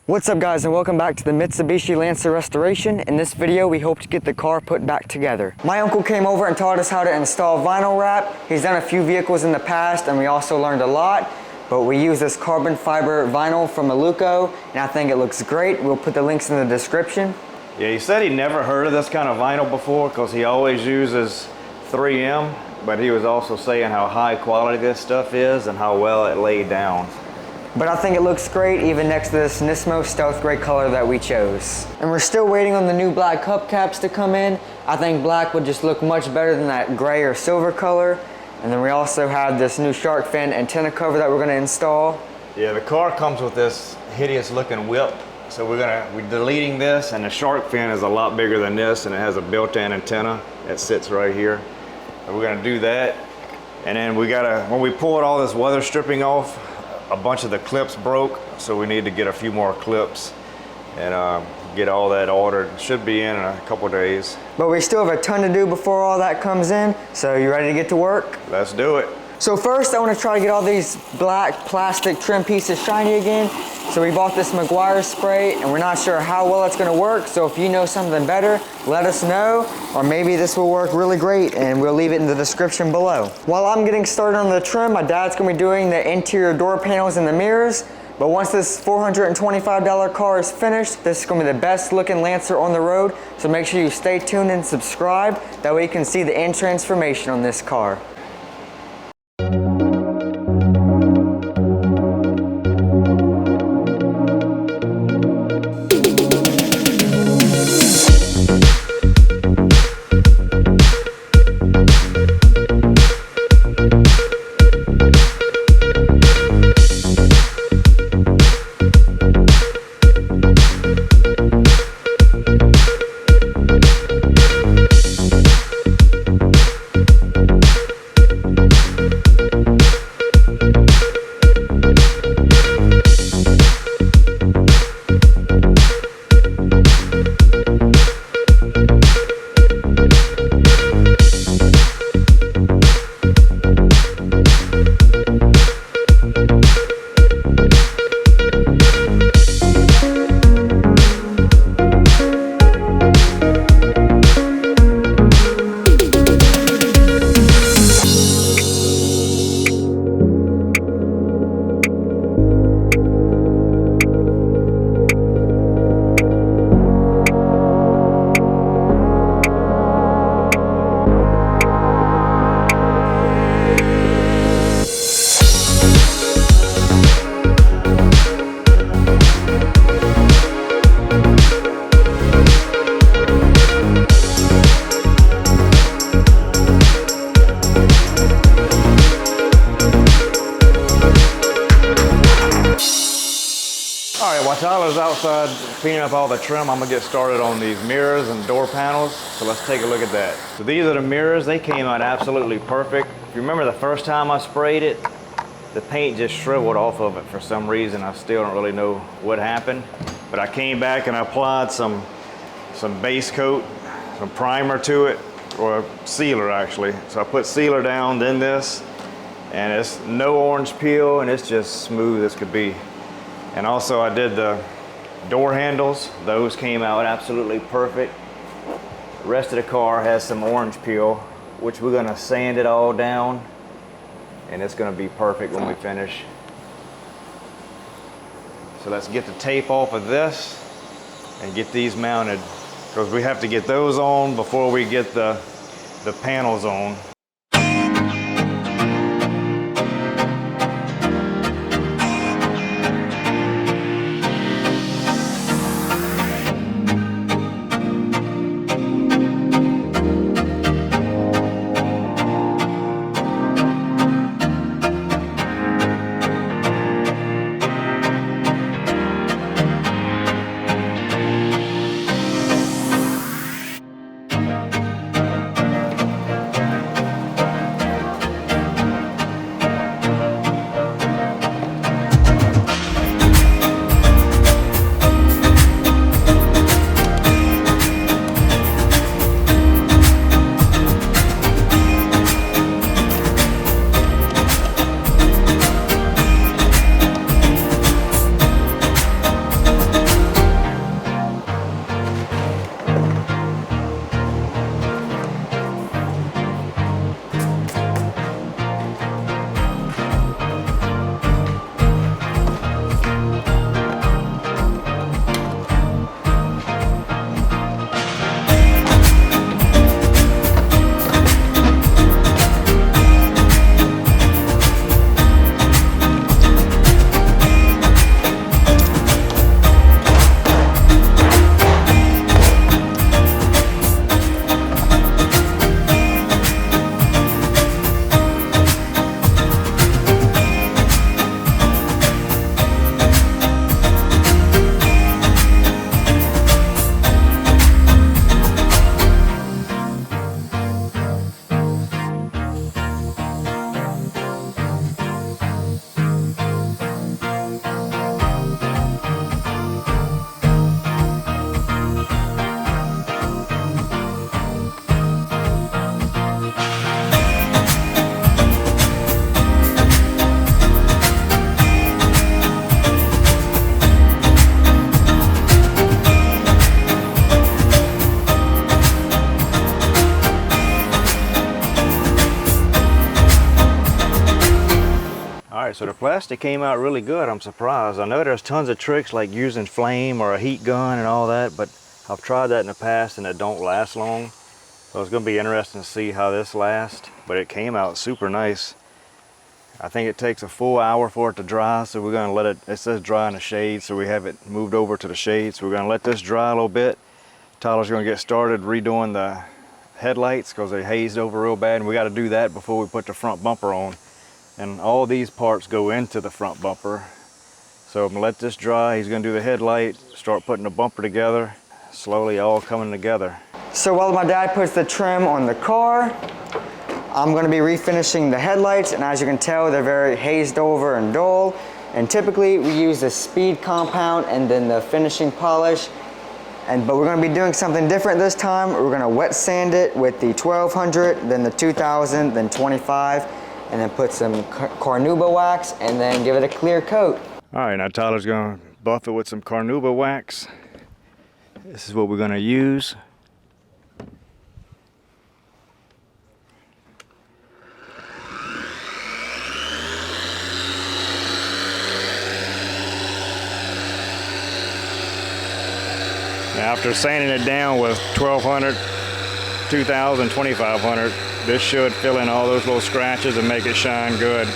What's up guys, and welcome back to the Mitsubishi Lancer restoration. In this video we hope to get the car put back together. My uncle came over and taught us how to install vinyl wrap. He's done a few vehicles in the past and we also learned a lot, but we use this carbon fiber vinyl from Aluko and I think it looks great. We'll put the links in the description. Yeah, he said he never heard of this kind of vinyl before because he always uses 3M, but he was also saying how high quality this stuff is and how well it laid down. But I think it looks great even next to this Nismo Stealth Grey color that we chose. And we're still waiting on the new black hubcaps to come in. I think black would just look much better than that gray or silver color. And then we also have this new shark fin antenna cover that we're gonna install. Yeah, the car comes with this hideous looking whip. So we're deleting this, and the shark fin is a lot bigger than this, and it has a built-in antenna that sits right here. So we're gonna do that. And then when we pulled all this weather stripping off, a bunch of the clips broke, so we need to get a few more clips and get all that ordered. Should be in a couple days. But we still have a ton to do before all that comes in, so you ready to get to work? Let's do it. So first I want to try to get all these black plastic trim pieces shiny again. So we bought this Meguiar's spray and we're not sure how well it's going to work, so if you know something better, let us know, or maybe this will work really great and we'll leave it in the description below. While I'm getting started on the trim, my dad's going to be doing the interior door panels and the mirrors. But once this $425 car is finished, this is going to be the best looking Lancer on the road, so make sure you stay tuned and subscribe, that way you can see the end transformation on this car. While Tyler's outside cleaning up all the trim, I'm gonna get started on these mirrors and door panels. So let's take a look at that. So these are the mirrors. They came out absolutely perfect. If you remember the first time I sprayed it, the paint just shriveled off of it for some reason. I still don't really know what happened. But I came back and I applied some base coat, some primer to it, or sealer actually. So I put sealer down, then this, and it's no orange peel, and it's just smooth as could be. And also I did the door handles. Those came out absolutely perfect. The rest of the car has some orange peel, which we're gonna sand it all down, and it's gonna be perfect when we finish. So let's get the tape off of this and get these mounted, because we have to get those on before we get the panels on. So the plastic came out really good. I'm surprised. I know there's tons of tricks like using flame or a heat gun and all that, but I've tried that in the past and it don't last long. So it's gonna be interesting to see how this lasts, but it came out super nice. I think it takes a full hour for it to dry, so we're gonna let it says dry in the shade, so we have it moved over to the shade. So we're gonna let this dry a little bit. Tyler's gonna get started redoing the headlights because they hazed over real bad, and we gotta do that before we put the front bumper on. And all these parts go into the front bumper. So I'm gonna let this dry. He's gonna do the headlight, start putting the bumper together, slowly all coming together. So while my dad puts the trim on the car, I'm gonna be refinishing the headlights, and as you can tell, they're very hazed over and dull. And typically we use the speed compound and then the finishing polish. But we're gonna be doing something different this time. We're gonna wet sand it with the 1200, then the 2000, then 25, and then put some carnauba wax and then give it a clear coat. All right, now Tyler's gonna buff it with some carnauba wax. This is what we're gonna use. Now after sanding it down with 1200, 2000, 2500, this should fill in all those little scratches and make it shine good.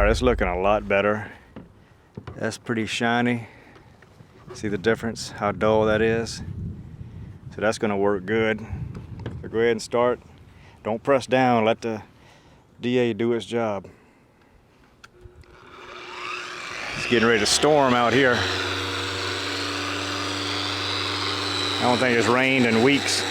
It's looking a lot better. That's pretty shiny. See the difference, how dull that is? So that's gonna work good. So go ahead and start. Don't press down, let the DA do its job. It's getting ready to storm out here. I don't think it's rained in weeks.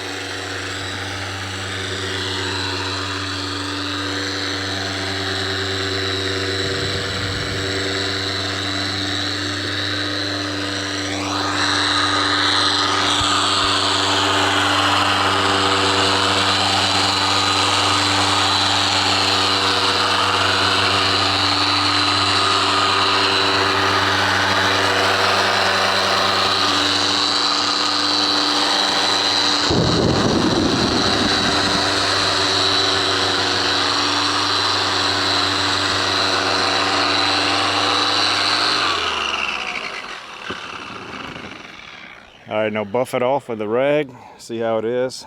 All right, now buff it off with the rag. See how it is.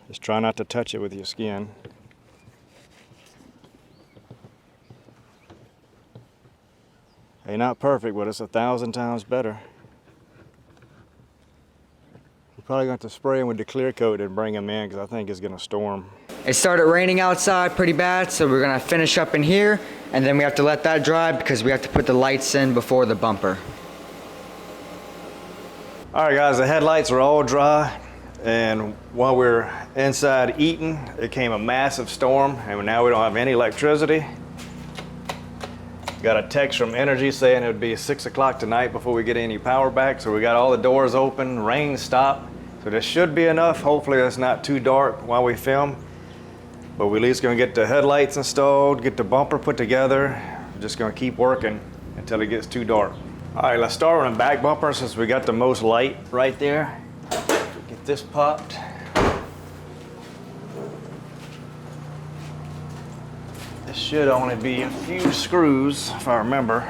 Just try not to touch it with your skin. Hey, not perfect, but it's 1,000 times better. We're probably going to have to spray them with the clear coat and bring them in because I think it's going to storm. It started raining outside pretty bad, so we're gonna finish up in here, and then we have to let that dry because we have to put the lights in before the bumper. All right, guys, the headlights are all dry, and while we're inside eating, it came a massive storm, and now we don't have any electricity. Got a text from Energy saying it would be 6 o'clock tonight before we get any power back, so we got all the doors open, rain stopped, so this should be enough. Hopefully it's not too dark while we film, but we're at least gonna get the headlights installed, get the bumper put together. We're just gonna keep working until it gets too dark. All right, let's start with the back bumper since we got the most light right there. Get this popped. This should only be a few screws, if I remember.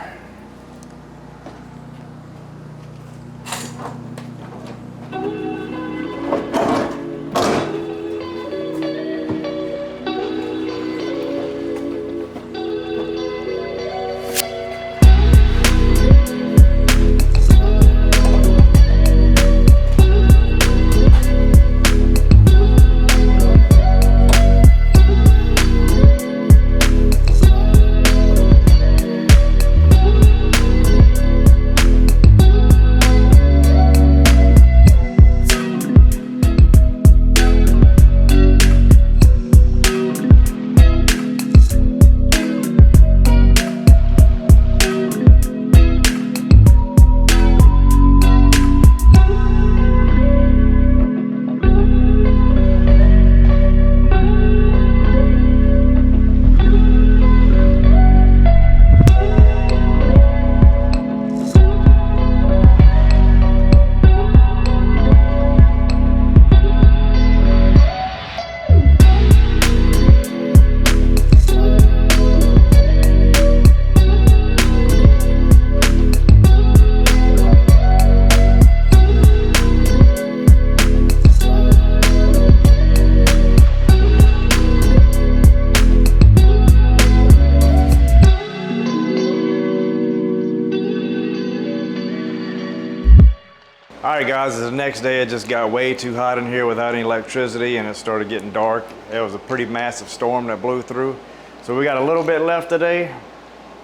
right, guys, the next day it just got way too hot in here without any electricity, and it started getting dark. It was a pretty massive storm that blew through. So we got a little bit left today.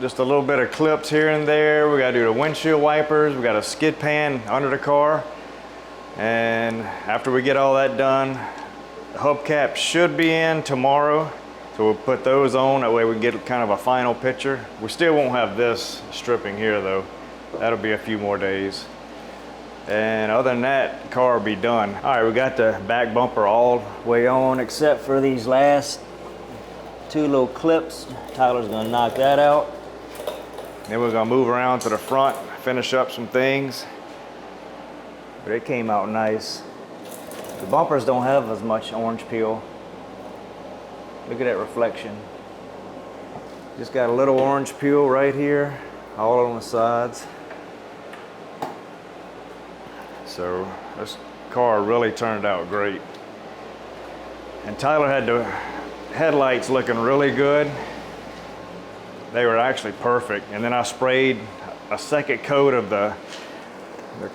Just a little bit of clips here and there. We gotta do the windshield wipers. We got a skid pan under the car. And after we get all that done, the hubcap should be in tomorrow. So we'll put those on, that way we can get kind of a final picture. We still won't have this stripping here though. That'll be a few more days. And other than that, the car will be done. All right, we got the back bumper all the way on, except for these last two little clips. Tyler's gonna knock that out. Then we're gonna move around to the front, finish up some things. But it came out nice. The bumpers don't have as much orange peel. Look at that reflection. Just got a little orange peel right here, all on the sides. So this car really turned out great. And Tyler had the headlights looking really good. They were actually perfect. And then I sprayed a second coat of the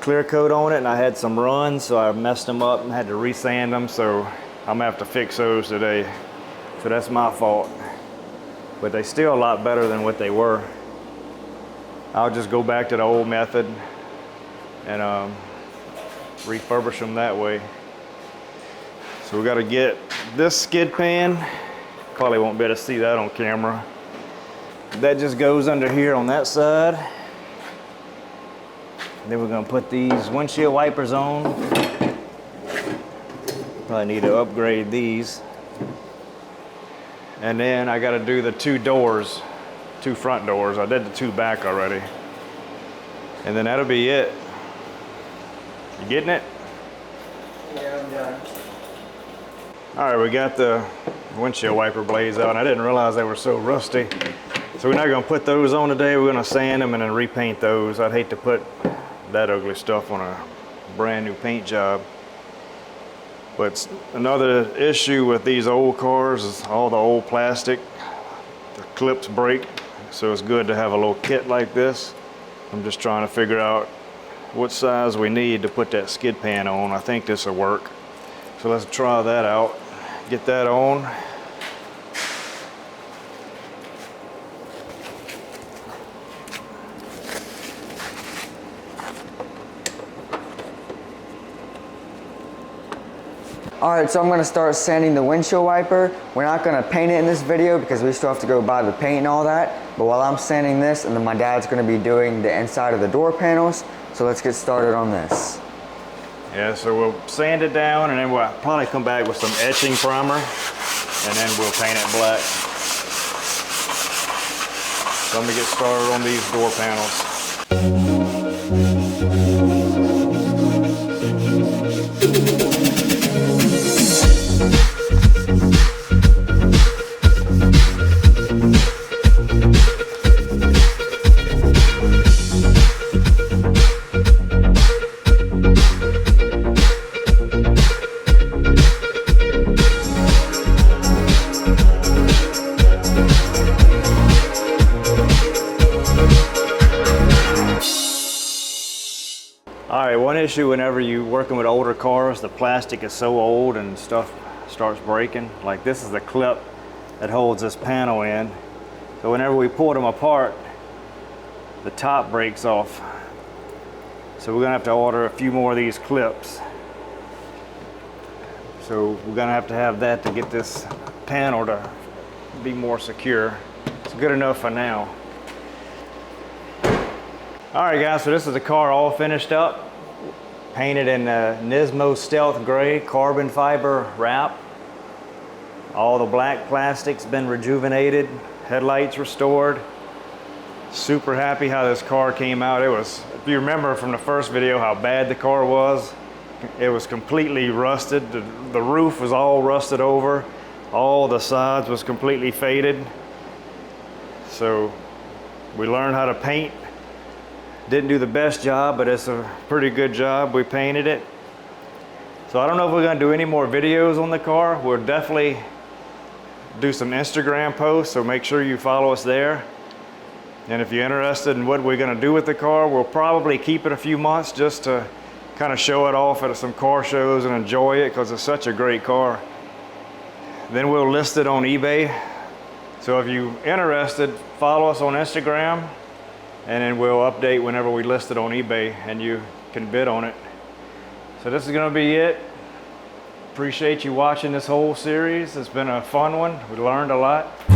clear coat on it, and I had some runs, so I messed them up and had to resand them. So I'm gonna have to fix those today. So that's my fault. But they still a lot better than what they were. I'll just go back to the old method and refurbish them that way. So we got to get this skid pan. Probably won't be able to see that on camera. That just goes under here on that side. Then we're going to put these windshield wipers on. Probably need to upgrade these. And then I got to do the two doors, two front doors. I did the two back already. And then that'll be it. You getting it? Yeah, I'm done. All right, we got the windshield wiper blades out, and I didn't realize they were so rusty. So we're not gonna put those on today. We're gonna sand them and then repaint those. I'd hate to put that ugly stuff on a brand new paint job. But another issue with these old cars is all the old plastic. The clips break, so it's good to have a little kit like this. I'm just trying to figure out what size we need to put that skid pan on. I think this will work. So let's try that out. Get that on. All right, so I'm gonna start sanding the windshield wiper. We're not gonna paint it in this video because we still have to go buy the paint and all that. But while I'm sanding this, and then my dad's gonna be doing the inside of the door panels. So let's get started on this. Yeah, so we'll sand it down, and then we'll probably come back with some etching primer, and then we'll paint it black. So I'm gonna get started on these door panels. One issue whenever you're working with older cars, the plastic is so old and stuff starts breaking. Like this is the clip that holds this panel in. So whenever we pull them apart, the top breaks off. So we're gonna have to order a few more of these clips. So we're gonna have that to get this panel to be more secure. It's good enough for now. All right guys, so this is the car all finished up. Painted in Nismo Stealth Grey carbon fiber wrap. All the black plastic's been rejuvenated, headlights restored. Super happy how this car came out. It was, if you remember from the first video how bad the car was, it was completely rusted. The roof was all rusted over. All the sides was completely faded. So we learned how to paint. Didn't do the best job, but it's a pretty good job. We painted it. So I don't know if we're gonna do any more videos on the car. We'll definitely do some Instagram posts, so make sure you follow us there. And if you're interested in what we're gonna do with the car, we'll probably keep it a few months just to kind kind of show it off at some car shows and enjoy it because it's such a great car. Then we'll list it on eBay. So if you're interested, follow us on Instagram, and then we'll update whenever we list it on eBay and you can bid on it. So this is going to be it. Appreciate you watching this whole series. It's been a fun one. We learned a lot.